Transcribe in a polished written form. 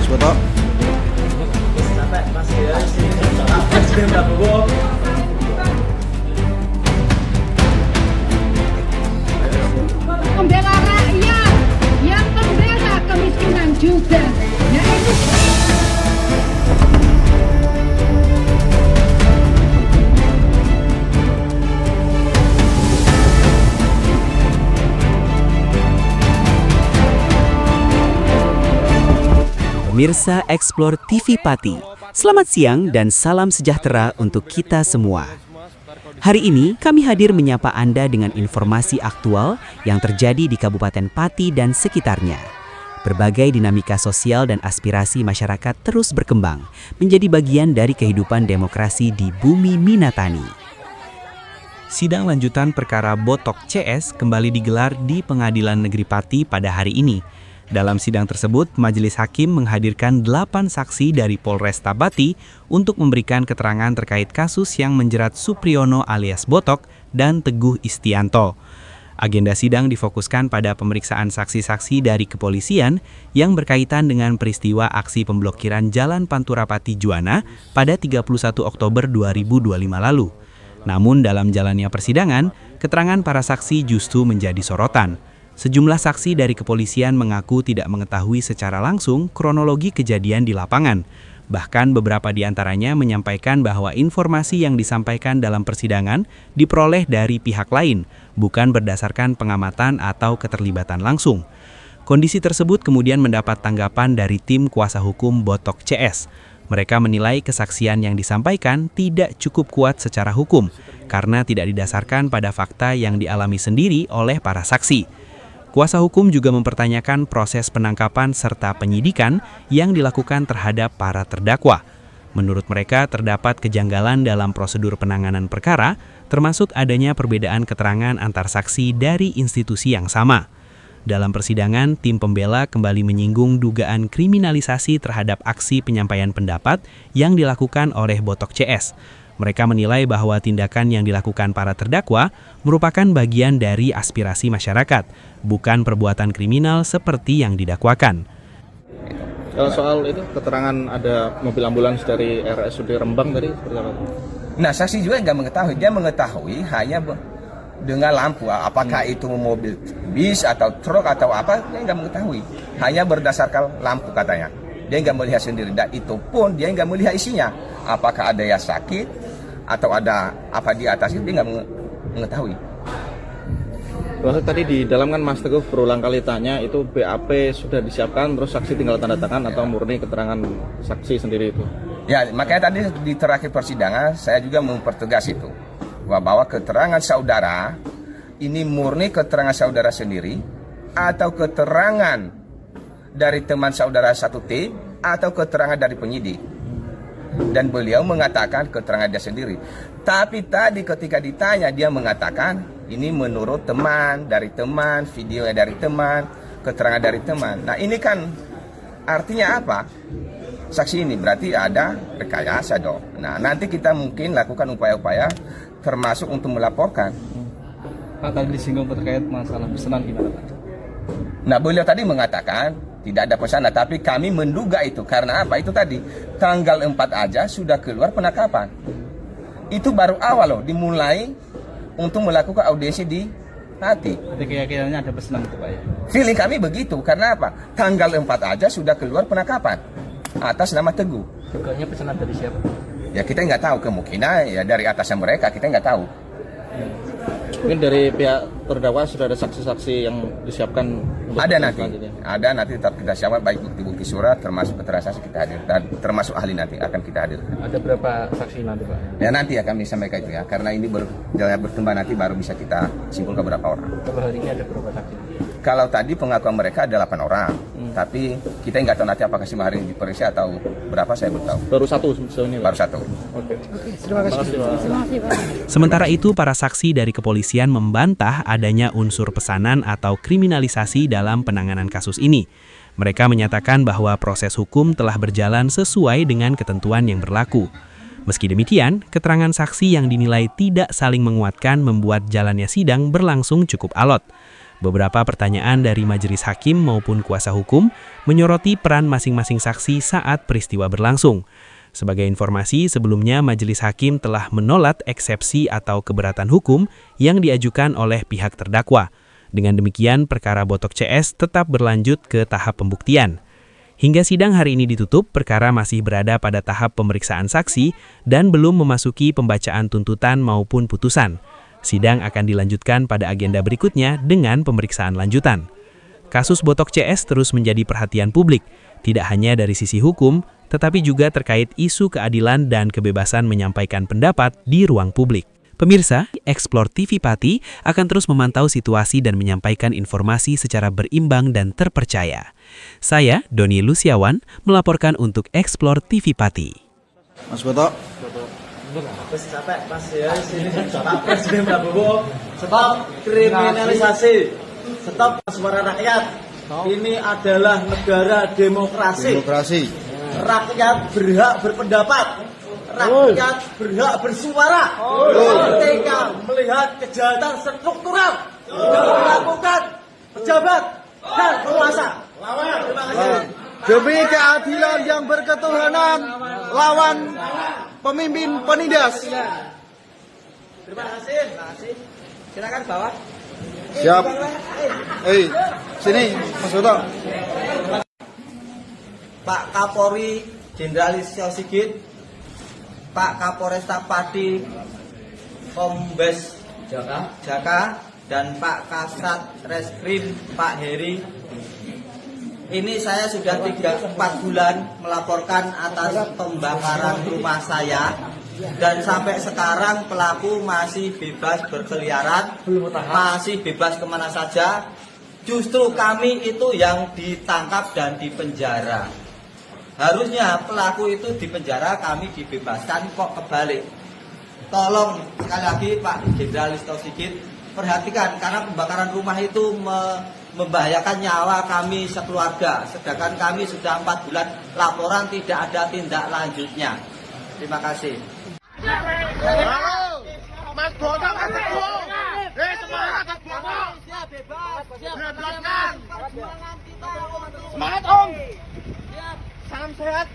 Mas Boto. Sampai masih ya sih. Sudah bobo. Membela rakyat yang membela kemiskinan juga. Nah itu Pemirsa Explore TV Pati, selamat siang dan salam sejahtera untuk kita semua. Hari ini kami hadir menyapa Anda dengan informasi aktual yang terjadi di Kabupaten Pati dan sekitarnya. Berbagai dinamika sosial dan aspirasi masyarakat terus berkembang, menjadi bagian dari kehidupan demokrasi di bumi Minatani. Sidang lanjutan perkara Botok CS kembali digelar di Pengadilan Negeri Pati pada hari ini. Dalam sidang tersebut, Majelis Hakim menghadirkan 8 saksi dari Polresta Pati untuk memberikan keterangan terkait kasus yang menjerat Supriyono alias Botok dan Teguh Istianto. Agenda sidang difokuskan pada pemeriksaan saksi-saksi dari kepolisian yang berkaitan dengan peristiwa aksi pemblokiran Jalan Pantura Pati Juwana pada 31 Oktober 2025 lalu. Namun dalam jalannya persidangan, keterangan para saksi justru menjadi sorotan. Sejumlah saksi dari kepolisian mengaku tidak mengetahui secara langsung kronologi kejadian di lapangan. Bahkan beberapa di antaranya menyampaikan bahwa informasi yang disampaikan dalam persidangan diperoleh dari pihak lain, bukan berdasarkan pengamatan atau keterlibatan langsung. Kondisi tersebut kemudian mendapat tanggapan dari tim kuasa hukum Botok CS. Mereka menilai kesaksian yang disampaikan tidak cukup kuat secara hukum, karena tidak didasarkan pada fakta yang dialami sendiri oleh para saksi. Kuasa hukum juga mempertanyakan proses penangkapan serta penyidikan yang dilakukan terhadap para terdakwa. Menurut mereka, terdapat kejanggalan dalam prosedur penanganan perkara, termasuk adanya perbedaan keterangan antar saksi dari institusi yang sama. Dalam persidangan, tim pembela kembali menyinggung dugaan kriminalisasi terhadap aksi penyampaian pendapat yang dilakukan oleh Botok CS. Mereka menilai bahwa tindakan yang dilakukan para terdakwa merupakan bagian dari aspirasi masyarakat, bukan perbuatan kriminal seperti yang didakwakan. Soal itu keterangan ada mobil ambulans dari RSUD Rembang tadi seperti apa? Nah, saksi juga nggak mengetahui. Dia mengetahui hanya dengan lampu. Apakah itu mobil bis atau truk atau apa, dia nggak mengetahui. Hanya berdasarkan lampu katanya. Dia nggak melihat sendiri. Dan itu pun dia nggak melihat isinya. Apakah ada yang sakit atau ada apa di atas itu, dia nggak mengetahui. Terus tadi di dalam kan Mas Teguh berulang kali tanya itu BAP sudah disiapkan, terus saksi tinggal tanda tangan atau murni keterangan saksi sendiri itu? Ya, makanya tadi di terakhir persidangan saya juga mempertegas itu. Bahwa keterangan saudara ini murni keterangan saudara sendiri atau keterangan dari teman saudara 1T atau keterangan dari penyidik. Dan beliau mengatakan keterangan dia sendiri. Tapi tadi ketika ditanya dia mengatakan ini menurut teman, dari teman, videonya dari teman, keterangan dari teman. Nah ini kan artinya apa? Saksi ini berarti ada rekayasa dong. Nah nanti kita mungkin lakukan upaya-upaya termasuk untuk melaporkan. Pak tadi disinggung terkait masalah pesanan gimana Pak? Nah beliau tadi mengatakan tidak ada pesanan, tapi kami menduga itu karena apa? Itu tadi tanggal 4 aja sudah keluar penangkapan. Itu baru awal loh dimulai untuk melakukan audiensi di Pati. Jadi keyakinannya ada pesanan itu Pak ya? Feeling kami begitu karena apa? Tanggal 4 aja sudah keluar penangkapan atas nama Teguh. Dugaannya pesanan dari siapa? Ya kita nggak tahu, kemungkinan ya dari atasan mereka, kita nggak tahu. Mungkin dari pihak terdakwa sudah ada saksi-saksi yang disiapkan? Ada nanti tetap kita siapkan, baik bukti-bukti surat termasuk keterangan saksi kita hadir dan termasuk ahli nanti akan kita hadir. Ada berapa saksi nanti Pak? Ya nanti ya kami sampaikan itu ya, karena ini berkembang nanti baru bisa kita simpulkan berapa orang. Per hari ini ada berapa saksi? Kalau tadi pengakuan mereka ada 8 orang, tapi kita nggak tahu nanti apakah semua hari diperiksa atau berapa, saya belum tahu. Baru satu sejauh ini? Baru satu. Oke. terima kasih Pak. Sementara itu, para saksi dari kepolisian membantah adanya unsur pesanan atau kriminalisasi dalam penanganan kasus ini. Mereka menyatakan bahwa proses hukum telah berjalan sesuai dengan ketentuan yang berlaku. Meski demikian, keterangan saksi yang dinilai tidak saling menguatkan membuat jalannya sidang berlangsung cukup alot. Beberapa pertanyaan dari majelis hakim maupun kuasa hukum menyoroti peran masing-masing saksi saat peristiwa berlangsung. Sebagai informasi, sebelumnya majelis hakim telah menolak eksepsi atau keberatan hukum yang diajukan oleh pihak terdakwa. Dengan demikian, perkara Botok CS tetap berlanjut ke tahap pembuktian. Hingga sidang hari ini ditutup, perkara masih berada pada tahap pemeriksaan saksi dan belum memasuki pembacaan tuntutan maupun putusan. Sidang akan dilanjutkan pada agenda berikutnya dengan pemeriksaan lanjutan. Kasus Botok CS terus menjadi perhatian publik, tidak hanya dari sisi hukum, tetapi juga terkait isu keadilan dan kebebasan menyampaikan pendapat di ruang publik. Pemirsa, Explore TV Pati akan terus memantau situasi dan menyampaikan informasi secara berimbang dan terpercaya. Saya, Doni Lusiawan, melaporkan untuk Explore TV Pati. Mas Botok. Terus capek Mas ya, sini Pak Presiden Prabowo, stop kriminalisasi, stop suara rakyat. Ini adalah negara demokrasi. Rakyat berhak berpendapat. Rakyat berhak bersuara ketika melihat kejahatan struktural yang dilakukan pejabat dan penguasa. Terima kasih. Demi keadilan yang berketuhanan, lawan pemimpin penindas. Terima kasih. Silakan bawah. Siap. Sini, Mas Botok. Pak Kapolri Jenderal Listio Sigit, Pak Kapolresta Pati Kombes Jaka, dan Pak Kasat Reskrim Pak Heri. Ini saya sudah 3-4 bulan melaporkan atas pembakaran rumah saya, dan sampai sekarang pelaku masih bebas berkeliaran, masih bebas kemana saja. Justru kami itu yang ditangkap dan dipenjara. Harusnya pelaku itu dipenjara, kami dibebaskan, kok kebalik. Tolong sekali lagi Pak Jenderal Listio Sigit perhatikan, karena pembakaran rumah itu membahayakan nyawa kami sekeluarga. Sedangkan kami sudah 4 bulan laporan, tidak ada tindak lanjutnya. Terima kasih. Mas Botok, semangat Mas Botok. Bebaskan. Semangat Om. Salam sehat.